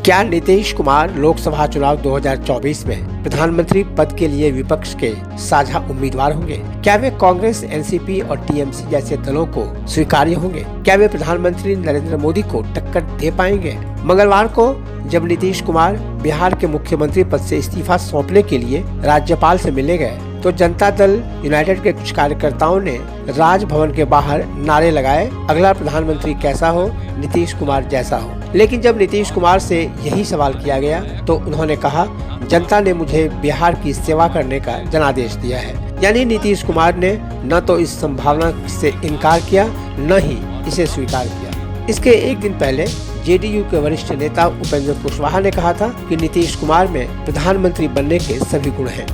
क्या नीतीश कुमार लोकसभा चुनाव 2024 में प्रधानमंत्री पद के लिए विपक्ष के साझा उम्मीदवार होंगे? क्या वे कांग्रेस, एनसीपी और टीएमसी जैसे दलों को स्वीकार्य होंगे? क्या वे प्रधानमंत्री नरेंद्र मोदी को टक्कर दे पाएंगे? मंगलवार को जब नीतीश कुमार बिहार के मुख्यमंत्री पद से इस्तीफा सौंपने के लिए राज्यपाल से मिलने गए तो जनता दल यूनाइटेड के कुछ कार्यकर्ताओं ने राजभवन के बाहर नारे लगाए, अगला प्रधानमंत्री कैसा हो, नीतीश कुमार जैसा हो। लेकिन जब नीतीश कुमार से यही सवाल किया गया तो उन्होंने कहा, जनता ने मुझे बिहार की सेवा करने का जनादेश दिया है। यानी नीतीश कुमार ने न तो इस संभावना से इनकार किया न ही इसे स्वीकार किया। इसके एक दिन पहले जेडीयू के वरिष्ठ नेता उपेंद्र कुशवाहा ने कहा था कि नीतीश कुमार में प्रधानमंत्री बनने के सभी गुण हैं।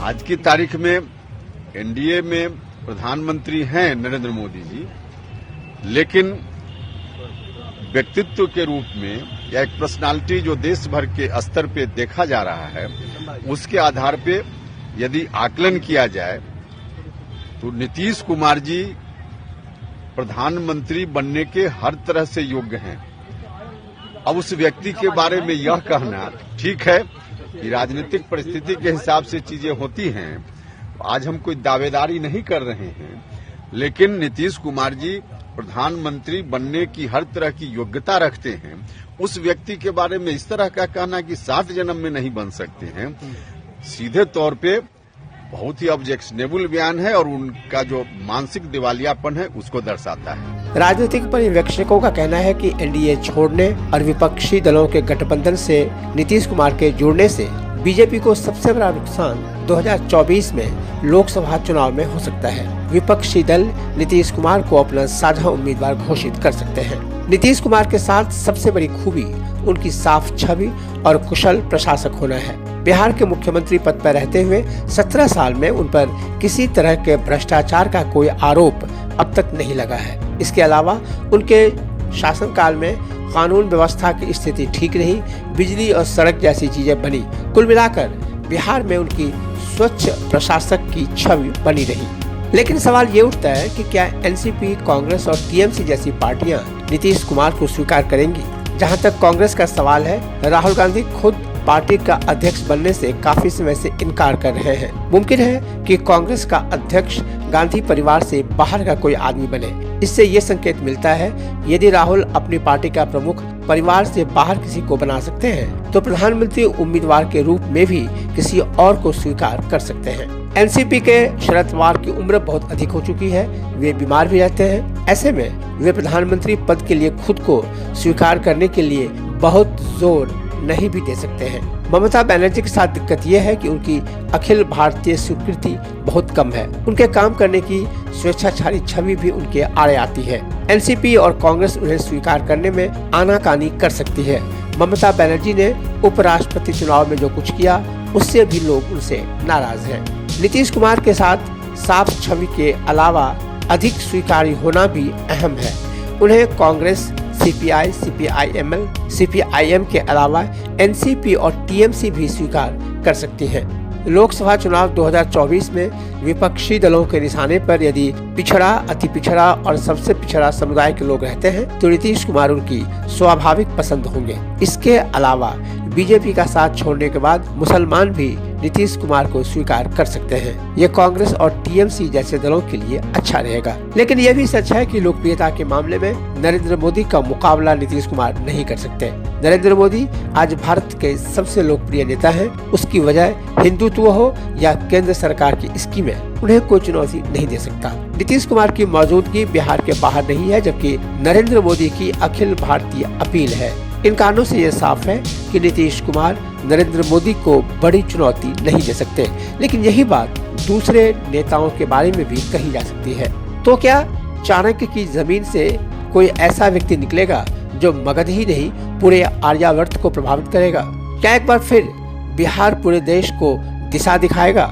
आज की तारीख में एनडीए में प्रधानमंत्री हैं नरेंद्र मोदी जी, लेकिन व्यक्तित्व के रूप में या एक पर्सनालिटी जो देश भर के स्तर पे देखा जा रहा है, उसके आधार पे यदि आकलन किया जाए तो नीतीश कुमार जी प्रधानमंत्री बनने के हर तरह से योग्य हैं। अब उस व्यक्ति के बारे में यह कहना ठीक है कि राजनीतिक परिस्थिति के हिसाब से चीजें होती हैं। आज हम कोई दावेदारी नहीं कर रहे हैं, लेकिन नीतीश कुमार जी प्रधानमंत्री बनने की हर तरह की योग्यता रखते हैं। उस व्यक्ति के बारे में इस तरह का कहना कि 7 जन्म में नहीं बन सकते हैं, सीधे तौर पे बहुत ही ऑब्जेक्शनेबल बयान है और उनका जो मानसिक दिवालियापन है उसको दर्शाता है। राजनीतिक पर्यवेक्षकों का कहना है कि एनडीए छोड़ने और विपक्षी दलों के गठबंधन से नीतीश कुमार के जुड़ने से बीजेपी को सबसे बड़ा नुकसान 2024 में लोकसभा चुनाव में हो सकता है। विपक्षी दल नीतीश कुमार को अपना साझा उम्मीदवार घोषित कर सकते हैं। नीतीश कुमार के साथ सबसे बड़ी खूबी उनकी साफ छवि और कुशल प्रशासक होना है। बिहार के मुख्यमंत्री पद पर रहते हुए 17 साल में उन पर किसी तरह के भ्रष्टाचार का कोई आरोप अब तक नहीं लगा है। इसके अलावा उनके शासनकाल में कानून व्यवस्था की स्थिति ठीक रही, बिजली और सड़क जैसी चीजें बनी। कुल मिलाकर बिहार में उनकी स्वच्छ प्रशासक की छवि बनी रही। लेकिन सवाल ये उठता है कि क्या एनसीपी, कांग्रेस और टीएमसी जैसी पार्टियां नीतीश कुमार को स्वीकार करेंगी? जहां तक कांग्रेस का सवाल है, राहुल गांधी खुद पार्टी का अध्यक्ष बनने से काफी समय से इनकार कर रहे हैं। मुमकिन है कि कांग्रेस का अध्यक्ष गांधी परिवार से बाहर का कोई आदमी बने। इससे ये संकेत मिलता है यदि राहुल अपनी पार्टी का प्रमुख परिवार से बाहर किसी को बना सकते हैं तो प्रधानमंत्री उम्मीदवार के रूप में भी किसी और को स्वीकार कर सकते हैं। एनसीपी के शरद पवार की उम्र बहुत अधिक हो चुकी है, वे बीमार भी रहते हैं। ऐसे में वे प्रधानमंत्री पद के लिए खुद को स्वीकार करने के लिए बहुत जोर नहीं भी दे सकते हैं। ममता बनर्जी के साथ दिक्कत यह है कि उनकी अखिल भारतीय स्वीकृति बहुत कम है। उनके काम करने की स्वेच्छाचारी छवि भी उनके आड़े आती है। एनसीपी और कांग्रेस उन्हें स्वीकार करने में आनाकानी कर सकती है। ममता बनर्जी ने उपराष्ट्रपति चुनाव में जो कुछ किया उससे भी लोग उनसे नाराज हैं। नीतीश कुमार के साथ साफ छवि के अलावा अधिक स्वीकार्य होना भी अहम है। उन्हें कांग्रेस, सीपीआई, सीपीआईएमएल, सीपीआईएम के अलावा एनसीपी और टीएमसी भी स्वीकार कर सकती हैं। लोकसभा चुनाव 2024 में विपक्षी दलों के निशाने पर यदि पिछड़ा, अति पिछड़ा और सबसे पिछड़ा समुदाय के लोग रहते हैं तो नीतीश कुमार उनकी स्वाभाविक पसंद होंगे। इसके अलावा बीजेपी का साथ छोड़ने के बाद मुसलमान भी नीतीश कुमार को स्वीकार कर सकते हैं। ये कांग्रेस और टीएमसी जैसे दलों के लिए अच्छा रहेगा। लेकिन यह भी सच है कि लोकप्रियता के मामले में नरेंद्र मोदी का मुकाबला नीतीश कुमार नहीं कर सकते। नरेंद्र मोदी आज भारत के सबसे लोकप्रिय नेता हैं। उसकी वजह हिंदुत्व हो या केंद्र सरकार की स्कीमें, उन्हें कोई चुनौती नहीं दे सकता। नीतीश कुमार की मौजूदगी बिहार के बाहर नहीं है, जबकि नरेंद्र मोदी की अखिल भारतीय अपील है। इन कारणों से ये साफ है कि नीतीश कुमार नरेंद्र मोदी को बड़ी चुनौती नहीं दे सकते। लेकिन यही बात दूसरे नेताओं के बारे में भी कही जा सकती है। तो क्या चाणक्य की जमीन से कोई ऐसा व्यक्ति निकलेगा जो मगध ही नहीं पूरे आर्यावर्त को प्रभावित करेगा? क्या एक बार फिर बिहार पूरे देश को दिशा दिखाएगा?